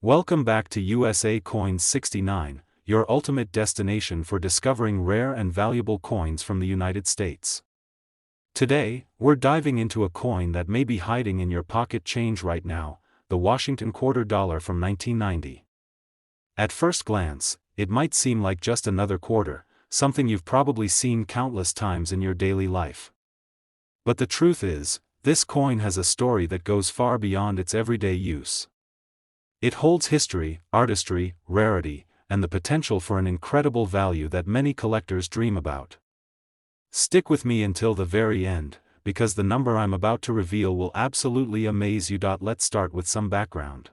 Welcome back to USA Coins 69, your ultimate destination for discovering rare and valuable coins from the United States. Today, we're diving into a coin that may be hiding in your pocket change right now, the Washington quarter dollar from 1990. At first glance, it might seem like just another quarter, something you've probably seen countless times in your daily life. But the truth is, this coin has a story that goes far beyond its everyday use. It holds history, artistry, rarity, and the potential for an incredible value that many collectors dream about. Stick with me until the very end, because the number I'm about to reveal will absolutely amaze you. Let's start with some background.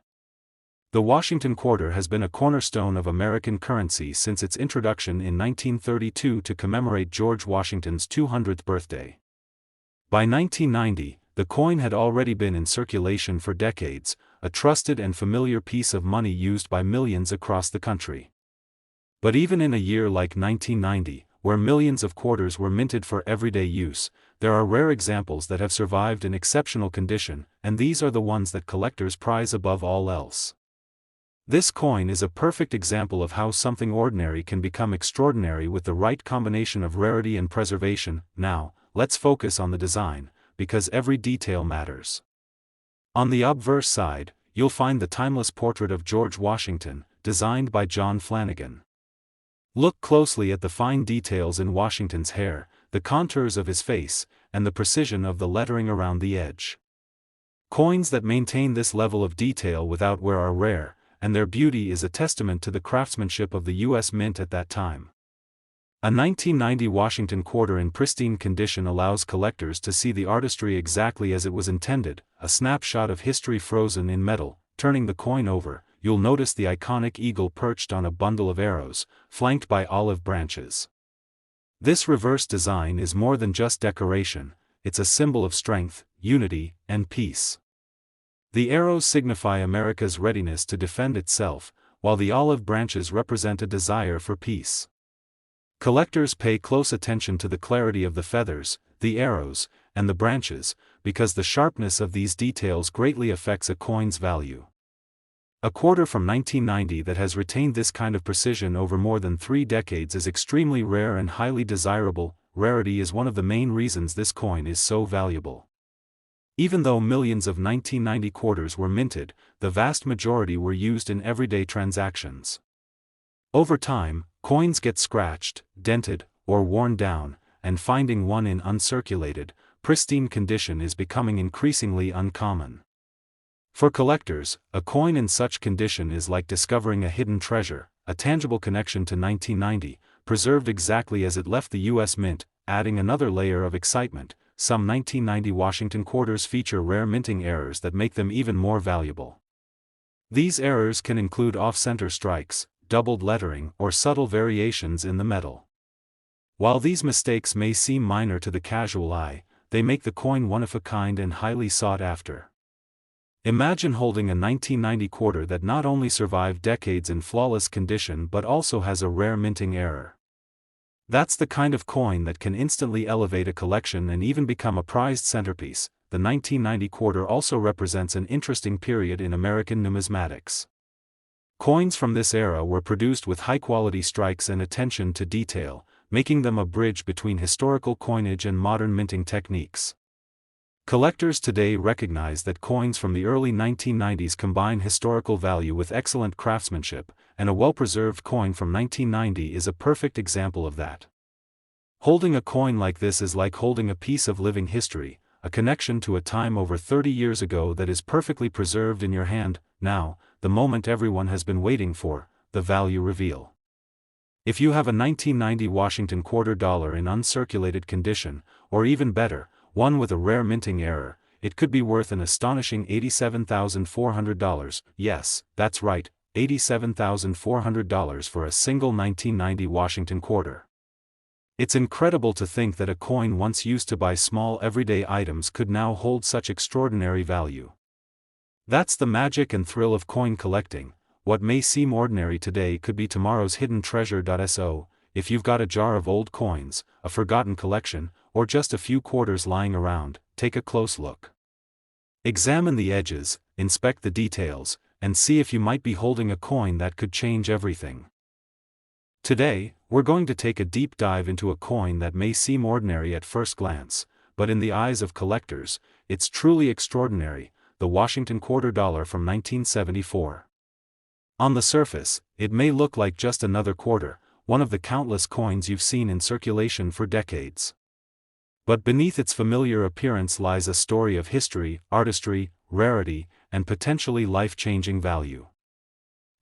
The Washington quarter has been a cornerstone of American currency since its introduction in 1932 to commemorate George Washington's 200th birthday. By 1990, the coin had already been in circulation for decades, a trusted and familiar piece of money used by millions across the country. But even in a year like 1990, where millions of quarters were minted for everyday use, there are rare examples that have survived in exceptional condition, and these are the ones that collectors prize above all else. This coin is a perfect example of how something ordinary can become extraordinary with the right combination of rarity and preservation. Now, let's focus on the design, because every detail matters. On the obverse side, you'll find the timeless portrait of George Washington, designed by John Flanagan. Look closely at the fine details in Washington's hair, the contours of his face, and the precision of the lettering around the edge. Coins that maintain this level of detail without wear are rare, and their beauty is a testament to the craftsmanship of the U.S. Mint at that time. A 1990 Washington quarter in pristine condition allows collectors to see the artistry exactly as it was intended, a snapshot of history frozen in metal. Turning the coin over, you'll notice the iconic eagle perched on a bundle of arrows, flanked by olive branches. This reverse design is more than just decoration, it's a symbol of strength, unity, and peace. The arrows signify America's readiness to defend itself, while the olive branches represent a desire for peace. Collectors pay close attention to the clarity of the feathers, the arrows, and the branches, because the sharpness of these details greatly affects a coin's value. A quarter from 1990 that has retained this kind of precision over more than 3 decades is extremely rare and highly desirable. Rarity is one of the main reasons this coin is so valuable. Even though millions of 1990 quarters were minted, the vast majority were used in everyday transactions. Over time, coins get scratched, dented, or worn down, and finding one in uncirculated, pristine condition is becoming increasingly uncommon. For collectors, a coin in such condition is like discovering a hidden treasure, a tangible connection to 1990, preserved exactly as it left the U.S. Mint, adding another layer of excitement. Some 1990 Washington quarters feature rare minting errors that make them even more valuable. These errors can include off-center strikes, doubled lettering, or subtle variations in the metal. While these mistakes may seem minor to the casual eye, they make the coin one of a kind and highly sought after. Imagine holding a 1990 quarter that not only survived decades in flawless condition but also has a rare minting error. That's the kind of coin that can instantly elevate a collection and even become a prized centerpiece. The 1990 quarter also represents an interesting period in American numismatics. Coins from this era were produced with high-quality strikes and attention to detail, making them a bridge between historical coinage and modern minting techniques. Collectors today recognize that coins from the early 1990s combine historical value with excellent craftsmanship, and a well-preserved coin from 1990 is a perfect example of that. Holding a coin like this is like holding a piece of living history, a connection to a time over 30 years ago that is perfectly preserved in your hand. Now, the moment everyone has been waiting for, the value reveal. If you have a 1990 Washington quarter dollar in uncirculated condition, or even better, one with a rare minting error, it could be worth an astonishing $87,400. Yes, that's right, $87,400 for a single 1990 Washington quarter. It's incredible to think that a coin once used to buy small everyday items could now hold such extraordinary value. That's the magic and thrill of coin collecting. What may seem ordinary today could be tomorrow's hidden treasure. So, if you've got a jar of old coins, a forgotten collection, or just a few quarters lying around, take a close look. Examine the edges, inspect the details, and see if you might be holding a coin that could change everything. Today, we're going to take a deep dive into a coin that may seem ordinary at first glance, but in the eyes of collectors, it's truly extraordinary, the Washington $quarter from 1974. On the surface, it may look like just another quarter, one of the countless coins you've seen in circulation for decades. But beneath its familiar appearance lies a story of history, artistry, rarity, and potentially life-changing value.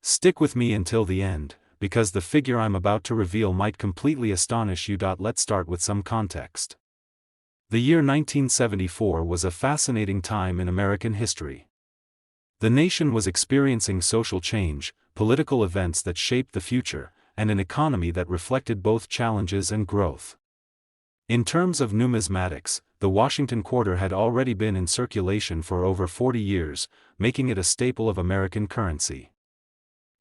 Stick with me until the end, because the figure I'm about to reveal might completely astonish you. Let's start with some context. The year 1974 was a fascinating time in American history. The nation was experiencing social change, political events that shaped the future, and an economy that reflected both challenges and growth. In terms of numismatics, the Washington quarter had already been in circulation for over 40 years, making it a staple of American currency.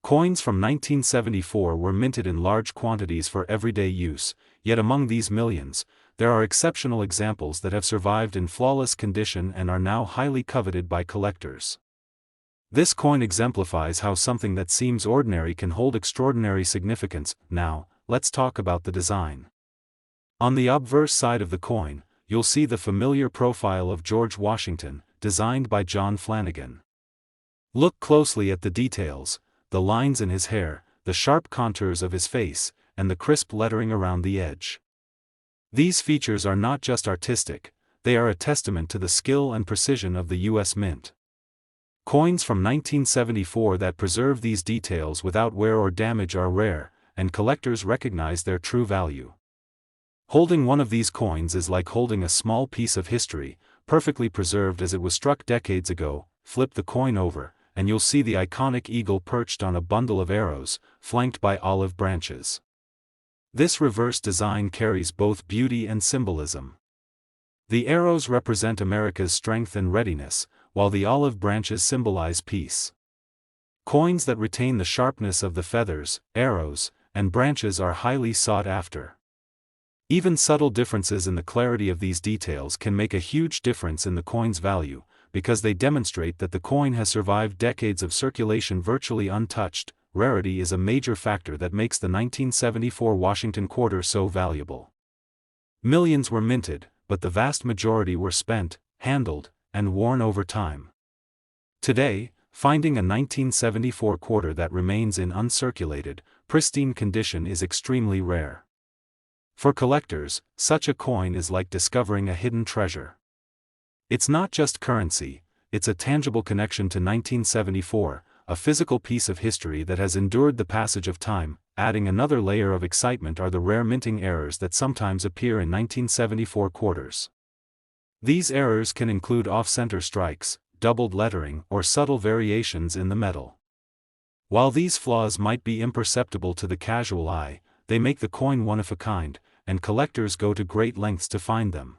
Coins from 1974 were minted in large quantities for everyday use, yet among these millions, there are exceptional examples that have survived in flawless condition and are now highly coveted by collectors. This coin exemplifies how something that seems ordinary can hold extraordinary significance. Now, let's talk about the design. On the obverse side of the coin, you'll see the familiar profile of George Washington, designed by John Flanagan. Look closely at the details, the lines in his hair, the sharp contours of his face, and the crisp lettering around the edge. These features are not just artistic, they are a testament to the skill and precision of the U.S. Mint. Coins from 1974 that preserve these details without wear or damage are rare, and collectors recognize their true value. Holding one of these coins is like holding a small piece of history, perfectly preserved as it was struck decades ago. Flip the coin over, and you'll see the iconic eagle perched on a bundle of arrows, flanked by olive branches. This reverse design carries both beauty and symbolism. The arrows represent America's strength and readiness, while the olive branches symbolize peace. Coins that retain the sharpness of the feathers, arrows, and branches are highly sought after. Even subtle differences in the clarity of these details can make a huge difference in the coin's value, because they demonstrate that the coin has survived decades of circulation virtually untouched. Rarity is a major factor that makes the 1974 Washington quarter so valuable. Millions were minted, but the vast majority were spent, handled, and worn over time. Today, finding a 1974 quarter that remains in uncirculated, pristine condition is extremely rare. For collectors, such a coin is like discovering a hidden treasure. It's not just currency, it's a tangible connection to 1974, a physical piece of history that has endured the passage of time. Adding another layer of excitement are the rare minting errors that sometimes appear in 1974 quarters. These errors can include off-center strikes, doubled lettering, or subtle variations in the metal. While these flaws might be imperceptible to the casual eye, they make the coin one of a kind, and collectors go to great lengths to find them.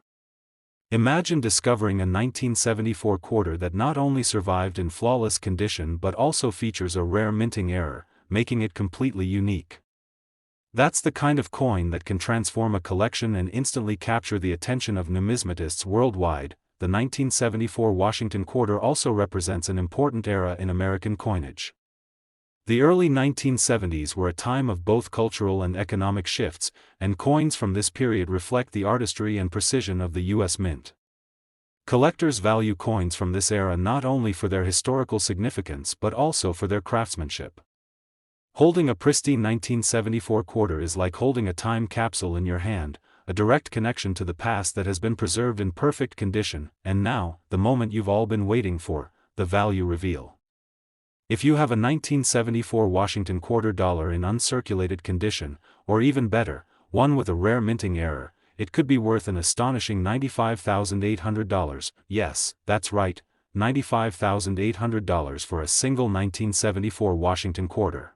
Imagine discovering a 1974 quarter that not only survived in flawless condition but also features a rare minting error, making it completely unique. That's the kind of coin that can transform a collection and instantly capture the attention of numismatists worldwide. The 1974 Washington quarter also represents an important era in American coinage. The early 1970s were a time of both cultural and economic shifts, and coins from this period reflect the artistry and precision of the U.S. Mint. Collectors value coins from this era not only for their historical significance but also for their craftsmanship. Holding a pristine 1974 quarter is like holding a time capsule in your hand, a direct connection to the past that has been preserved in perfect condition. And now, the moment you've all been waiting for, the value reveal. If you have a 1974 Washington $quarter in uncirculated condition, or even better, one with a rare minting error, it could be worth an astonishing $95,800. Yes, that's right, $95,800 for a single 1974 Washington quarter.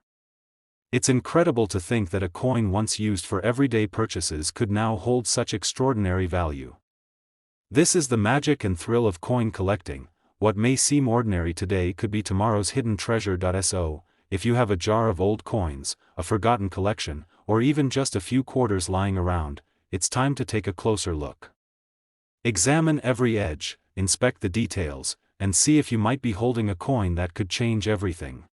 It's incredible to think that a coin once used for everyday purchases could now hold such extraordinary value. This is the magic and thrill of coin collecting. What may seem ordinary today could be tomorrow's hidden treasure. So, if you have a jar of old coins, a forgotten collection, or even just a few quarters lying around, it's time to take a closer look. Examine every edge, inspect the details, and see if you might be holding a coin that could change everything.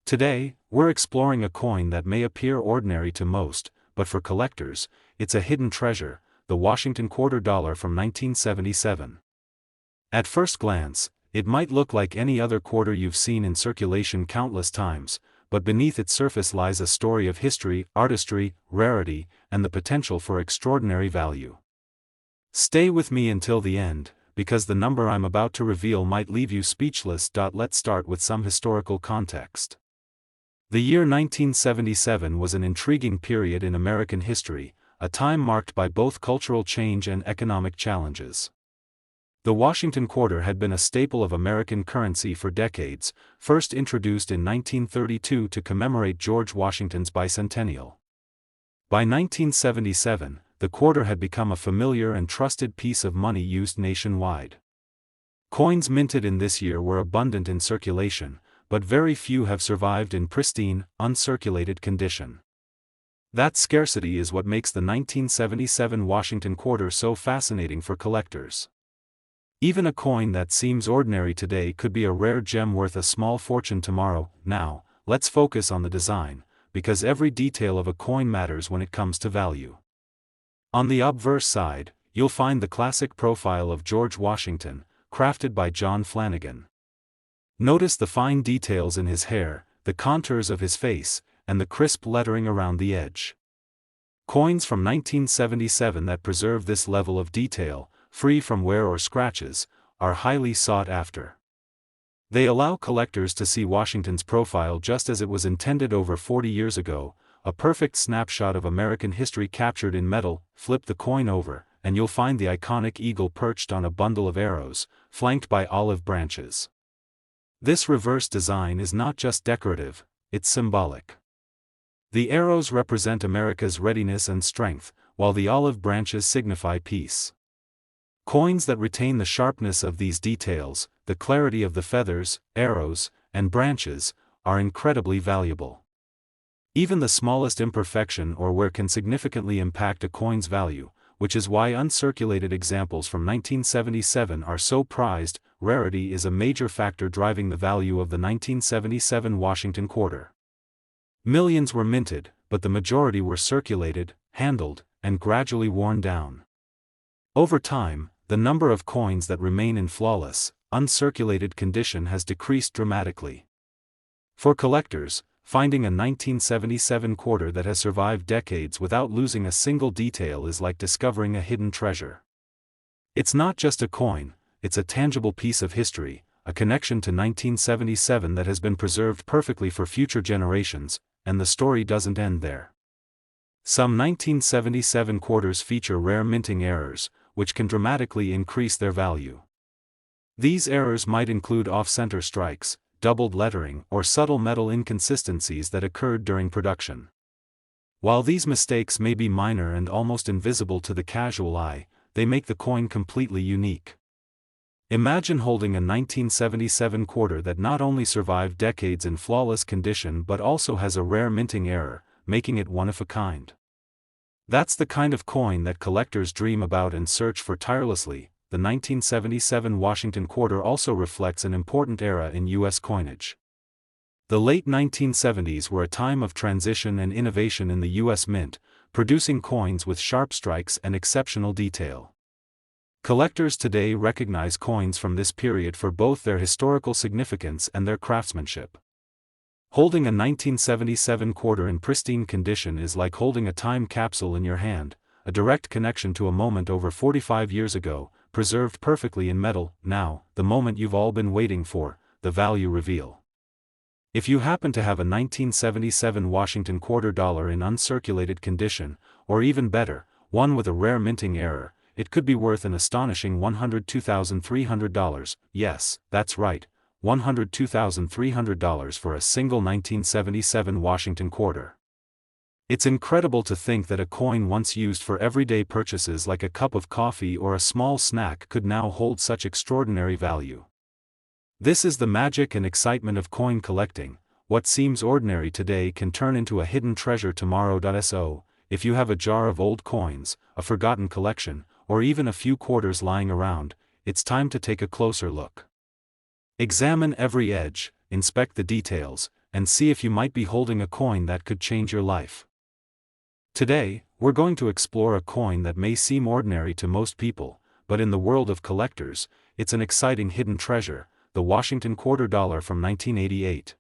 Today, we're exploring a coin that may appear ordinary to most, but for collectors, it's a hidden treasure, the Washington $quarter from 1977. At first glance, it might look like any other quarter you've seen in circulation countless times, but beneath its surface lies a story of history, artistry, rarity, and the potential for extraordinary value. Stay with me until the end, because the number I'm about to reveal might leave you speechless. Let's start with some historical context. The year 1977 was an intriguing period in American history, a time marked by both cultural change and economic challenges. The Washington quarter had been a staple of American currency for decades, first introduced in 1932 to commemorate George Washington's bicentennial. By 1977, the quarter had become a familiar and trusted piece of money used nationwide. Coins minted in this year were abundant in circulation, but very few have survived in pristine, uncirculated condition. That scarcity is what makes the 1977 Washington quarter so fascinating for collectors. Even a coin that seems ordinary today could be a rare gem worth a small fortune tomorrow. Now, let's focus on the design, because every detail of a coin matters when it comes to value. On the obverse side, you'll find the classic profile of George Washington, crafted by John Flanagan. Notice the fine details in his hair, the contours of his face, and the crisp lettering around the edge. Coins from 1977 that preserve this level of detail, free from wear or scratches, are highly sought after. They allow collectors to see Washington's profile just as it was intended over 40 years ago, a perfect snapshot of American history captured in metal. Flip the coin over, and you'll find the iconic eagle perched on a bundle of arrows, flanked by olive branches. This reverse design is not just decorative, it's symbolic. The arrows represent America's readiness and strength, while the olive branches signify peace. Coins that retain the sharpness of these details, the clarity of the feathers, arrows, and branches, are incredibly valuable. Even the smallest imperfection or wear can significantly impact a coin's value, which is why uncirculated examples from 1977 are so prized. Rarity is a major factor driving the value of the 1977 Washington quarter. Millions were minted, but the majority were circulated, handled, and gradually worn down. Over time, the number of coins that remain in flawless, uncirculated condition has decreased dramatically. For collectors, finding a 1977 quarter that has survived decades without losing a single detail is like discovering a hidden treasure. It's not just a coin, it's a tangible piece of history, a connection to 1977 that has been preserved perfectly for future generations, and the story doesn't end there. Some 1977 quarters feature rare minting errors, which can dramatically increase their value. These errors might include off-center strikes, doubled lettering, or subtle metal inconsistencies that occurred during production. While these mistakes may be minor and almost invisible to the casual eye, they make the coin completely unique. Imagine holding a 1977 quarter that not only survived decades in flawless condition but also has a rare minting error, making it one of a kind. That's the kind of coin that collectors dream about and search for tirelessly. The 1977 Washington quarter also reflects an important era in U.S. coinage. The late 1970s were a time of transition and innovation in the U.S. Mint, producing coins with sharp strikes and exceptional detail. Collectors today recognize coins from this period for both their historical significance and their craftsmanship. Holding a 1977 quarter in pristine condition is like holding a time capsule in your hand, a direct connection to a moment over 45 years ago, preserved perfectly in metal. Now, the moment you've all been waiting for, the value reveal. If you happen to have a 1977 Washington $quarter in uncirculated condition, or even better, one with a rare minting error, it could be worth an astonishing $102,300. Yes, that's right, $102,300 for a single 1977 Washington quarter. It's incredible to think that a coin once used for everyday purchases like a cup of coffee or a small snack could now hold such extraordinary value. This is the magic and excitement of coin collecting. What seems ordinary today can turn into a hidden treasure tomorrow. So, if you have a jar of old coins, a forgotten collection, or even a few quarters lying around, it's time to take a closer look. Examine every edge, inspect the details, and see if you might be holding a coin that could change your life. Today, we're going to explore a coin that may seem ordinary to most people, but in the world of collectors, it's an exciting hidden treasure, the Washington $quarter from 1988.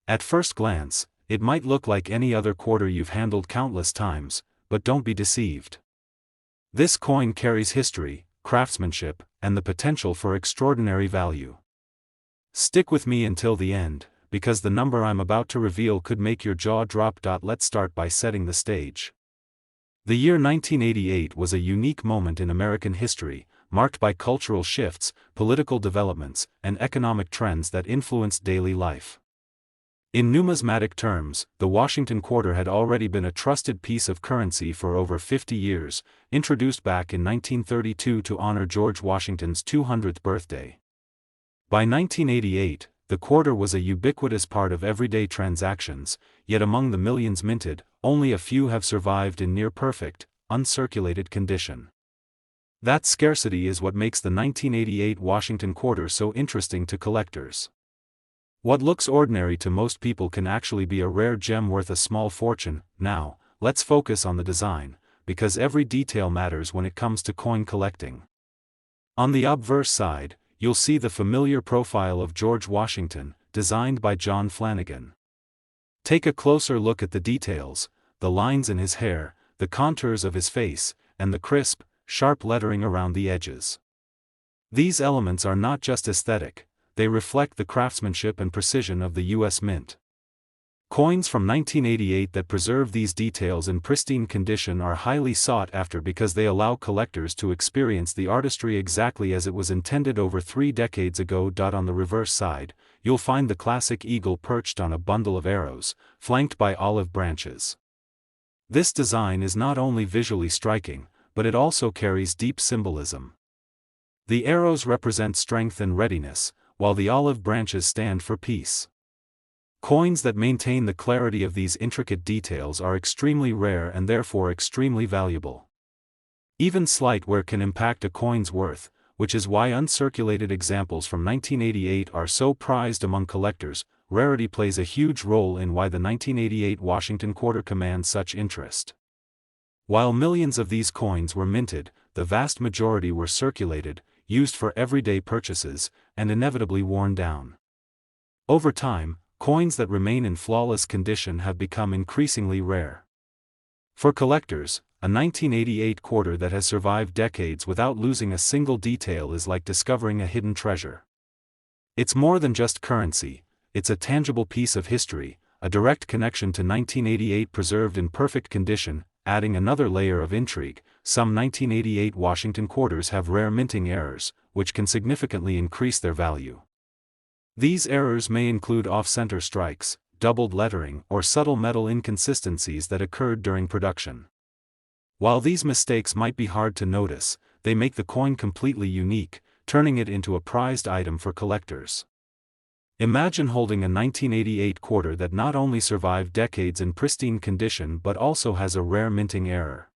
At first glance, it might look like any other quarter you've handled countless times, but don't be deceived. This coin carries history, craftsmanship, and the potential for extraordinary value. Stick with me until the end, because the number I'm about to reveal could make your jaw drop. Let's start by setting the stage. The year 1988 was a unique moment in American history, marked by cultural shifts, political developments, and economic trends that influenced daily life. In numismatic terms, the Washington quarter had already been a trusted piece of currency for over 50 years, introduced back in 1932 to honor George Washington's 200th birthday. By 1988, the quarter was a ubiquitous part of everyday transactions, yet among the millions minted, only a few have survived in near-perfect, uncirculated condition. That scarcity is what makes the 1988 Washington quarter so interesting to collectors. What looks ordinary to most people can actually be a rare gem worth a small fortune. Now, let's focus on the design, because every detail matters when it comes to coin collecting. On the obverse side, you'll see the familiar profile of George Washington, designed by John Flanagan. Take a closer look at the details, the lines in his hair, the contours of his face, and the crisp, sharp lettering around the edges. These elements are not just aesthetic, they reflect the craftsmanship and precision of the U.S. Mint. Coins from 1988 that preserve these details in pristine condition are highly sought after because they allow collectors to experience the artistry exactly as it was intended over 3 decades ago. On the reverse side, you'll find the classic eagle perched on a bundle of arrows, flanked by olive branches. This design is not only visually striking, but it also carries deep symbolism. The arrows represent strength and readiness, while the olive branches stand for peace. Coins that maintain the clarity of these intricate details are extremely rare and therefore extremely valuable. Even slight wear can impact a coin's worth, which is why uncirculated examples from 1988 are so prized among collectors. Rarity plays a huge role in why the 1988 Washington quarter commands such interest. While millions of these coins were minted, the vast majority were circulated, used for everyday purchases, and inevitably worn down. Over time, coins that remain in flawless condition have become increasingly rare. For collectors, a 1988 quarter that has survived decades without losing a single detail is like discovering a hidden treasure. It's more than just currency, it's a tangible piece of history, a direct connection to 1988 preserved in perfect condition. Adding another layer of intrigue, some 1988 Washington quarters have rare minting errors, which can significantly increase their value. These errors may include off-center strikes, doubled lettering, or subtle metal inconsistencies that occurred during production. While these mistakes might be hard to notice, they make the coin completely unique, turning it into a prized item for collectors. Imagine holding a 1988 quarter that not only survived decades in pristine condition but also has a rare minting error.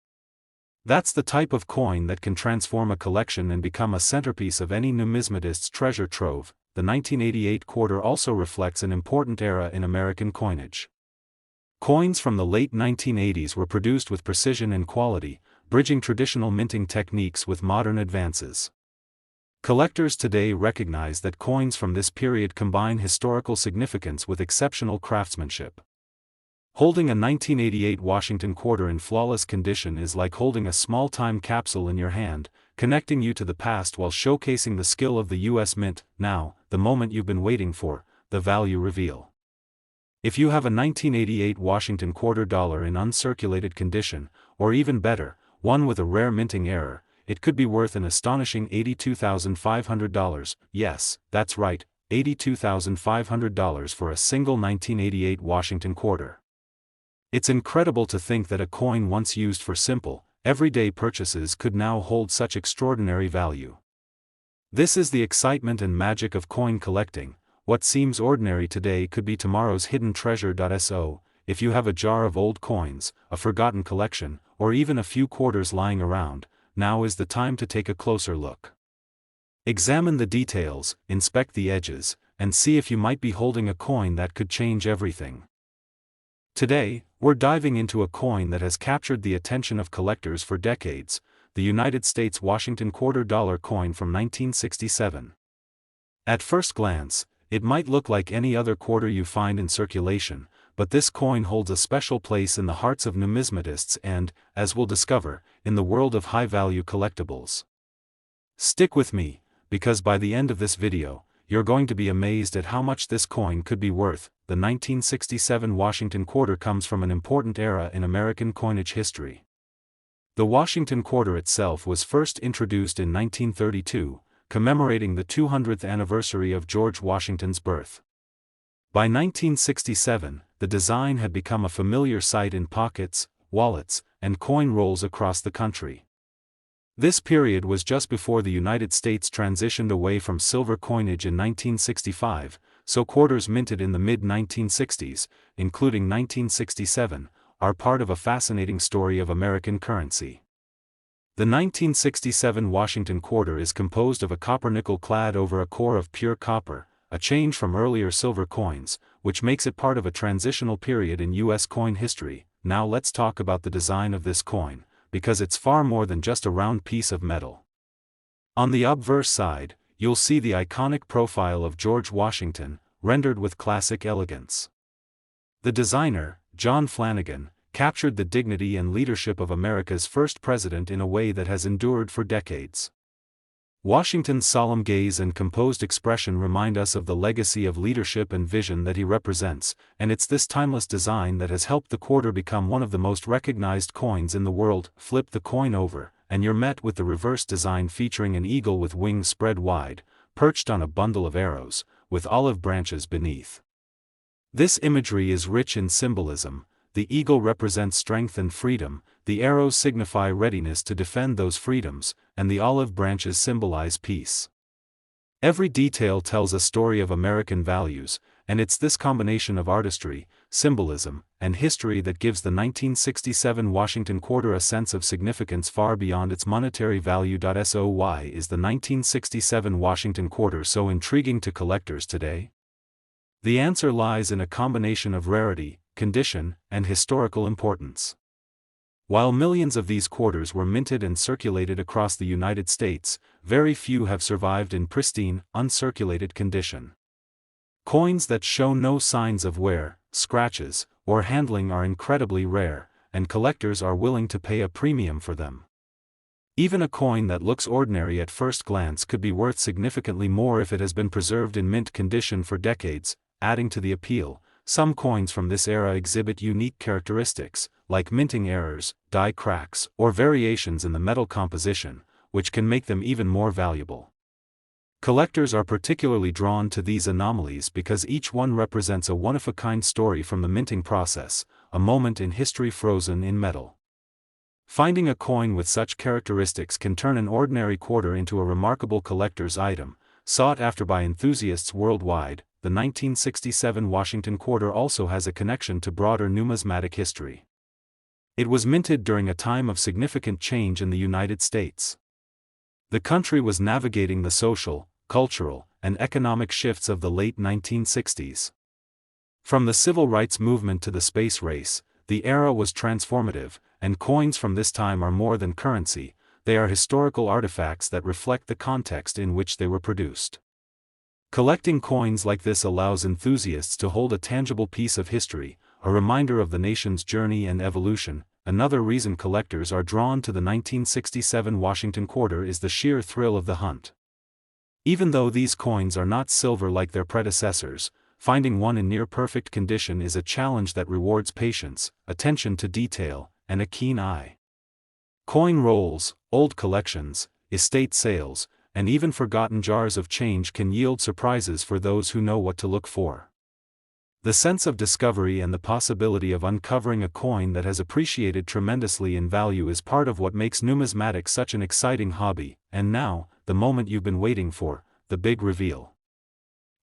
That's the type of coin that can transform a collection and become a centerpiece of any numismatist's treasure trove. The 1988 quarter also reflects an important era in American coinage. Coins from the late 1980s were produced with precision and quality, bridging traditional minting techniques with modern advances. Collectors today recognize that coins from this period combine historical significance with exceptional craftsmanship. Holding a 1988 Washington quarter in flawless condition is like holding a small time capsule in your hand, connecting you to the past while showcasing the skill of the U.S. Mint. Now, the moment you've been waiting for, the value reveal. If you have a 1988 Washington $quarter in uncirculated condition, or even better, one with a rare minting error, it could be worth an astonishing $82,500. Yes, that's right, $82,500 for a single 1988 Washington quarter. It's incredible to think that a coin once used for simple, everyday purchases could now hold such extraordinary value. This is the excitement and magic of coin collecting. What seems ordinary today could be tomorrow's hidden treasure. So, if you have a jar of old coins, a forgotten collection, or even a few quarters lying around, now is the time to take a closer look. Examine the details, inspect the edges, and see if you might be holding a coin that could change everything. Today, we're diving into a coin that has captured the attention of collectors for decades, the United States Washington $quarter coin from 1967. At first glance, it might look like any other quarter you find in circulation, but this coin holds a special place in the hearts of numismatists and, as we'll discover, in the world of high-value collectibles. Stick with me, because by the end of this video, you're going to be amazed at how much this coin could be worth. The 1967 Washington quarter comes from an important era in American coinage history. The Washington quarter itself was first introduced in 1932, commemorating the 200th anniversary of George Washington's birth. By 1967, the design had become a familiar sight in pockets, wallets, and coin rolls across the country. This period was just before the United States transitioned away from silver coinage in 1965, so quarters minted in the mid-1960s, including 1967, are part of a fascinating story of American currency. The 1967 Washington quarter is composed of a copper-nickel clad over a core of pure copper, a change from earlier silver coins, which makes it part of a transitional period in U.S. coin history. Now let's talk about the design of this coin, because it's far more than just a round piece of metal. On the obverse side, you'll see the iconic profile of George Washington, rendered with classic elegance. The designer, John Flanagan, captured the dignity and leadership of America's first president in a way that has endured for decades. Washington's solemn gaze and composed expression remind us of the legacy of leadership and vision that he represents, and it's this timeless design that has helped the quarter become one of the most recognized coins in the world. Flip the coin over, and you're met with the reverse design featuring an eagle with wings spread wide, perched on a bundle of arrows, with olive branches beneath. This imagery is rich in symbolism. The eagle represents strength and freedom, the arrows signify readiness to defend those freedoms, and the olive branches symbolize peace. Every detail tells a story of American values, and it's this combination of artistry, symbolism, and history that gives the 1967 Washington quarter a sense of significance far beyond its monetary value. So why is the 1967 Washington quarter so intriguing to collectors today? The answer lies in a combination of rarity, condition, and historical importance. While millions of these quarters were minted and circulated across the United States, very few have survived in pristine, uncirculated condition. Coins that show no signs of wear, scratches, or handling are incredibly rare, and collectors are willing to pay a premium for them. Even a coin that looks ordinary at first glance could be worth significantly more if it has been preserved in mint condition for decades. Adding to the appeal, some coins from this era exhibit unique characteristics, like minting errors, die cracks, or variations in the metal composition, which can make them even more valuable. Collectors are particularly drawn to these anomalies because each one represents a one-of-a-kind story from the minting process, a moment in history frozen in metal. Finding a coin with such characteristics can turn an ordinary quarter into a remarkable collector's item, sought after by enthusiasts worldwide. The 1967 Washington quarter also has a connection to broader numismatic history. It was minted during a time of significant change in the United States. The country was navigating the social, cultural, and economic shifts of the late 1960s. From the civil rights movement to the space race, the era was transformative, and coins from this time are more than currency, they are historical artifacts that reflect the context in which they were produced. Collecting coins like this allows enthusiasts to hold a tangible piece of history, a reminder of the nation's journey and evolution. Another reason collectors are drawn to the 1967 Washington quarter is the sheer thrill of the hunt. Even though these coins are not silver like their predecessors, finding one in near-perfect condition is a challenge that rewards patience, attention to detail, and a keen eye. Coin rolls, old collections, estate sales, and even forgotten jars of change can yield surprises for those who know what to look for. The sense of discovery and the possibility of uncovering a coin that has appreciated tremendously in value is part of what makes numismatics such an exciting hobby. And now, the moment you've been waiting for, the big reveal.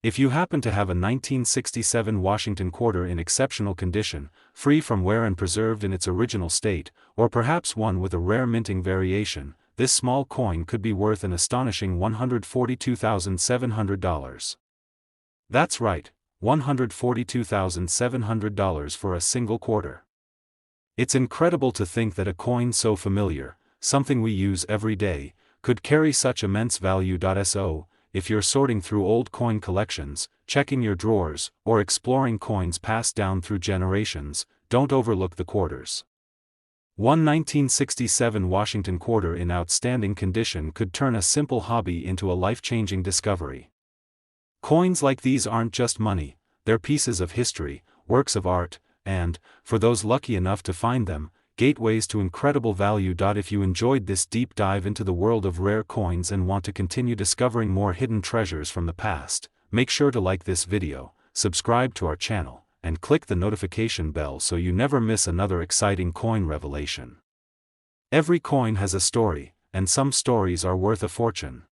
If you happen to have a 1967 Washington quarter in exceptional condition, free from wear and preserved in its original state, or perhaps one with a rare minting variation, this small coin could be worth an astonishing $142,700. That's right, $142,700 for a single quarter. It's incredible to think that a coin so familiar, something we use every day, could carry such immense value. So, if you're sorting through old coin collections, checking your drawers, or exploring coins passed down through generations, don't overlook the quarters. One 1967 Washington quarter in outstanding condition could turn a simple hobby into a life-changing discovery. Coins like these aren't just money, they're pieces of history, works of art, and, for those lucky enough to find them, gateways to incredible value. If you enjoyed this deep dive into the world of rare coins and want to continue discovering more hidden treasures from the past, make sure to like this video, subscribe to our channel, and click the notification bell so you never miss another exciting coin revelation. Every coin has a story, and some stories are worth a fortune.